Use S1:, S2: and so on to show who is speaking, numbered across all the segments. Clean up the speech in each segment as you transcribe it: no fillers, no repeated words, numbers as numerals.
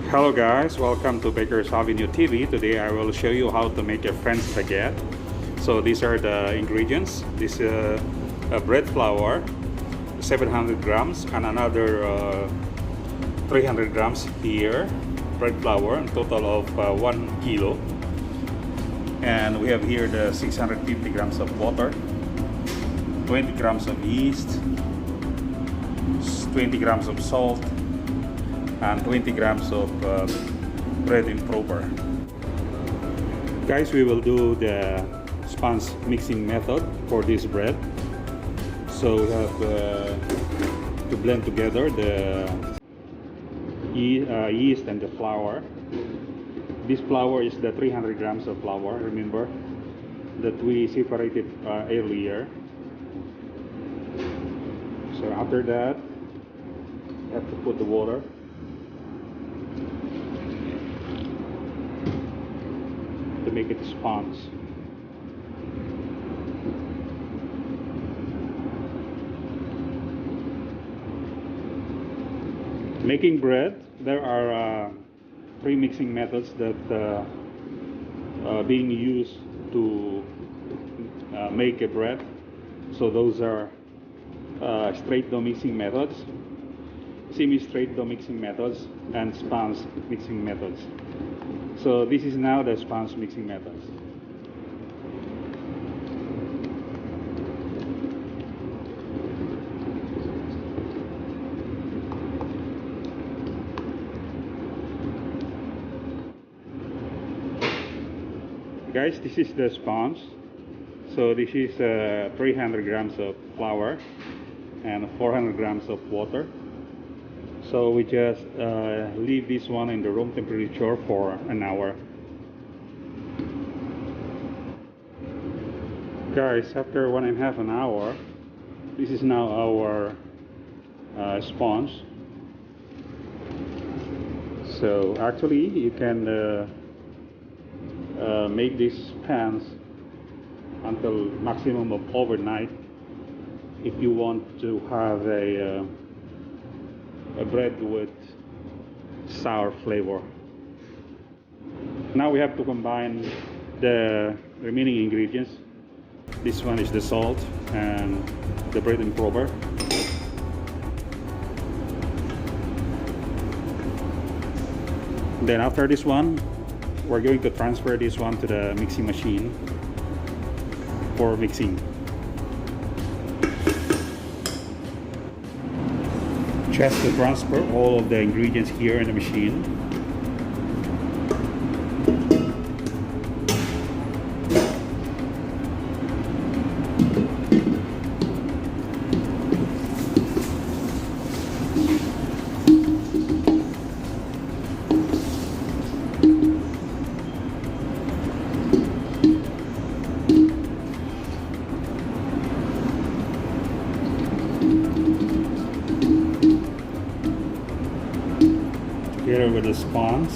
S1: Hello guys, welcome to Baker's Avenue TV. Today I will show you how to make a French baguette. So these are the ingredients. This is bread flour, 700 grams, and another 300 grams here. Bread flour, a total of 1 kilo. And we have here the 650 grams of water, 20 grams of yeast, 20 grams of salt, and 20 grams of bread improver. Guys, we will do the sponge mixing method for this bread. So we have to blend together the yeast and the flour. This flour is the 300 grams of flour, remember, that we separated earlier. So after that, you have to put the water. To make it sponge. Making bread, there are three mixing methods that being used to make a bread. So those are straight dough mixing methods, semi-straight dough mixing methods, and sponge mixing methods. So this is now the sponge mixing methods. Guys, this is the sponge. So this is 300 grams of flour and 400 grams of water. So we just leave this one in the room temperature for an hour. Guys, after 1.5 hours, this is now our sponge. So actually you can make these pans until maximum of overnight if you want to have a bread with sour flavor. Now we have to combine the remaining ingredients. This one is the salt and the bread improver. Then after this one, we're going to transfer this one to the mixing machine for mixing. Just to transfer all of the ingredients here in the machine. Together with the sponge.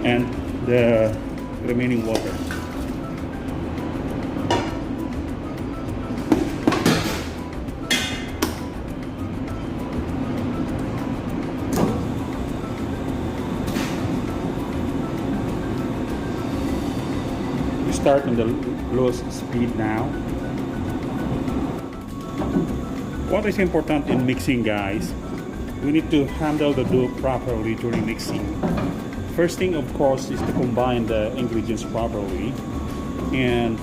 S1: And the remaining water. We start on the lowest speed now. What is important in mixing, guys? We need to handle the dough properly during mixing. First thing, of course, is to combine the ingredients properly. And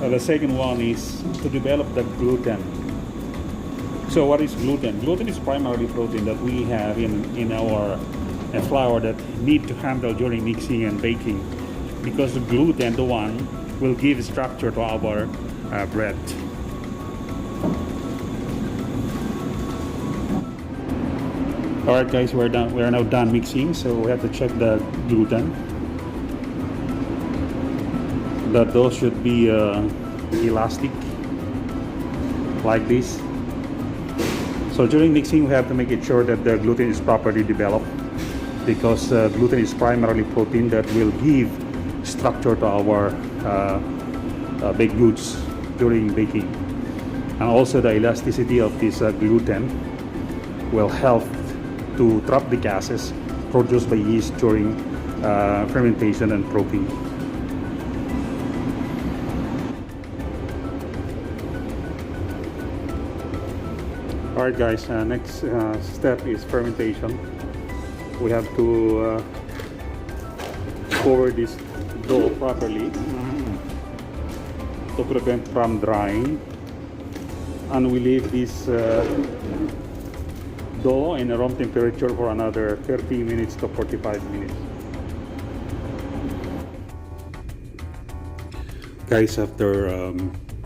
S1: the second one is to develop the gluten. So what is gluten? Gluten is primarily protein that we have in our flour that need to handle during mixing and baking. Because the gluten, the one, will give structure to our bread. Alright guys, we're done. We are now done mixing, so we have to check the gluten. The dough should be elastic, like this. So during mixing, we have to make it sure that the gluten is properly developed, because gluten is primarily protein that will give structure to our baked goods during baking. And also the elasticity of this gluten will help to trap the gases produced by yeast during fermentation and proofing. Alright guys, next step is fermentation. We have to cover this dough properly to prevent from drying, and we leave this dough in a room temperature for another 30 minutes to 45 minutes. Guys, after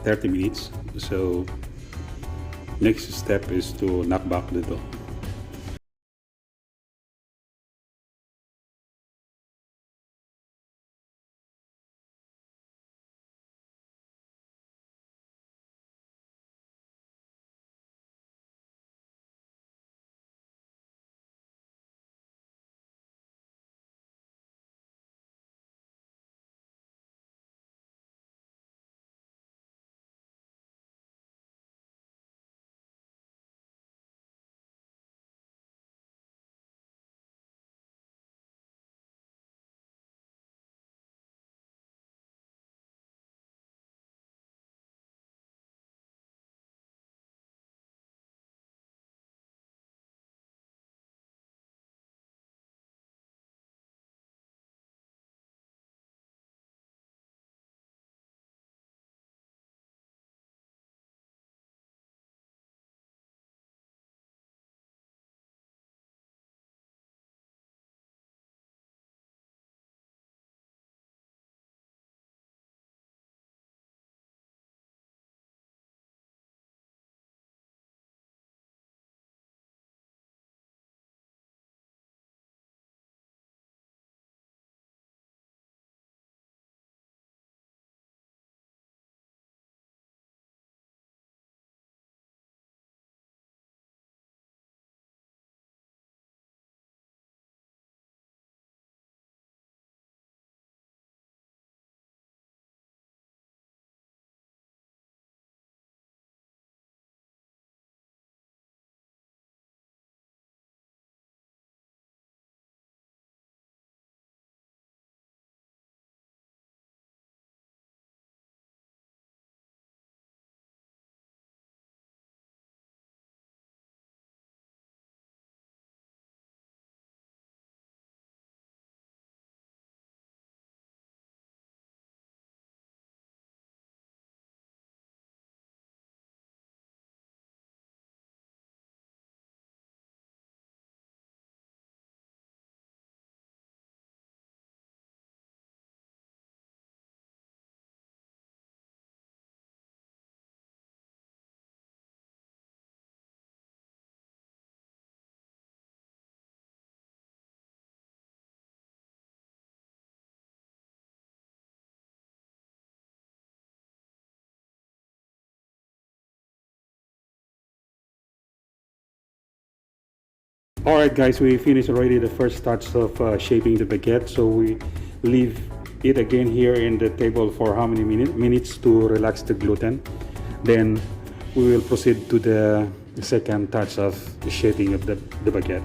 S1: 30 minutes, so next step is to knock back the dough. Alright guys, we finished already the first touch of shaping the baguette, so we leave it again here in the table for how many minutes to relax the gluten. Then we will proceed to the second touch of the shaping of the baguette.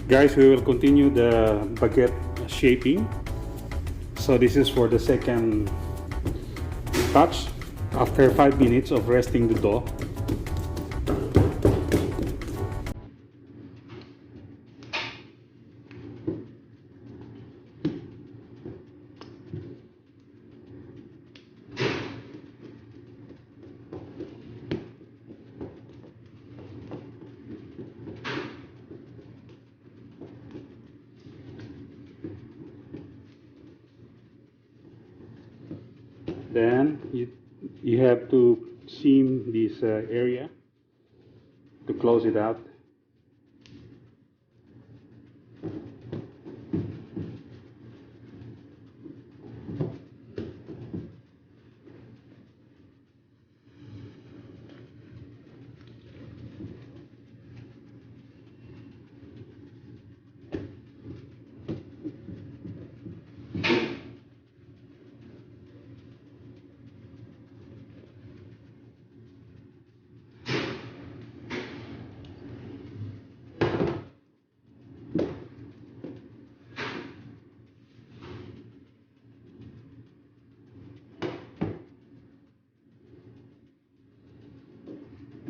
S1: Guys, we will continue the baguette shaping. So this is for the second touch after 5 minutes of resting the dough. Then you have to seam this area to close it out.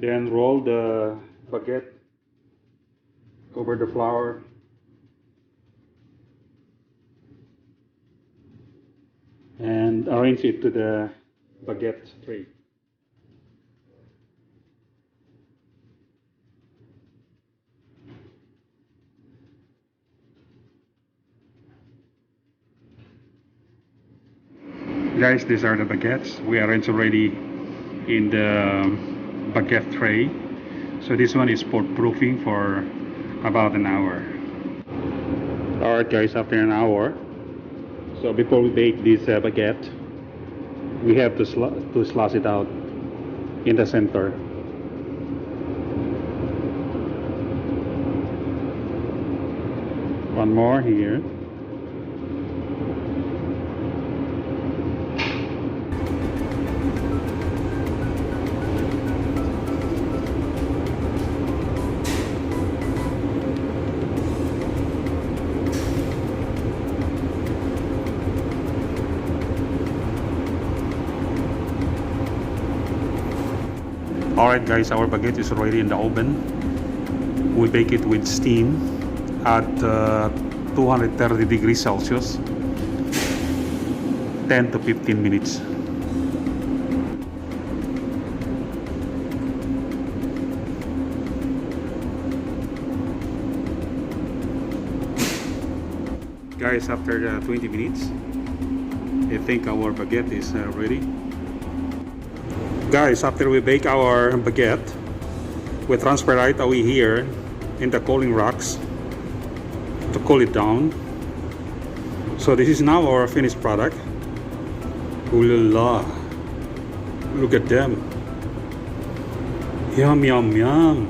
S1: Then roll the baguette over the flour. And arrange it to the baguette tray. Guys, these are the baguettes. We arranged already in the baguette tray. So this one is for proofing for about an hour. Alright guys, after an hour, so before we bake this baguette, we have to slash it out in the center. One more here. Alright guys, our baguette is already in the oven. We bake it with steam at 230 degrees Celsius, 10 to 15 minutes. Guys, after 20 minutes, I think our baguette is ready. Guys, after we bake our baguette, we transfer right away here in the cooling racks to cool it down. So this is now our finished product. Ooh la la! Look at them! Yum yum yum!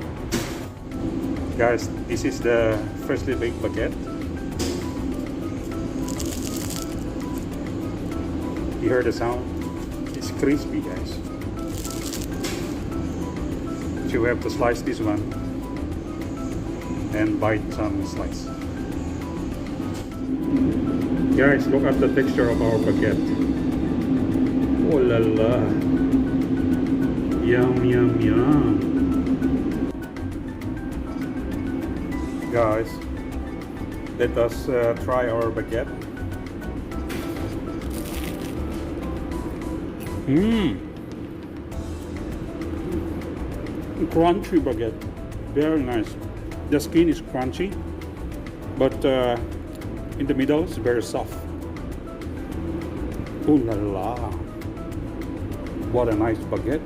S1: Guys, this is the freshly baked baguette. You heard the sound? It's crispy, guys. You have to slice this one and bite some slice. Guys, look at the texture of our baguette. Oh la la! Yum yum yum! Guys, let us try our baguette. Crunchy baguette, very nice. The skin is crunchy, but in the middle it's very soft. Ooh la la! What a nice baguette.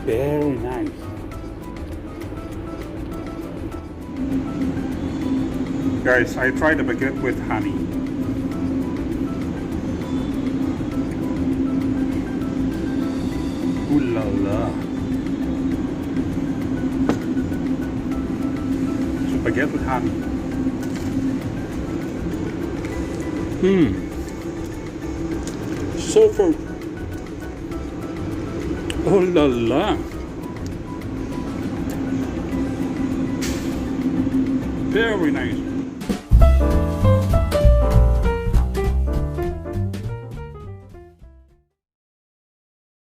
S1: Very nice. Guys, I tried the baguette with honey. Ooh la la! So baguette with honey. So for oh la la! Very nice.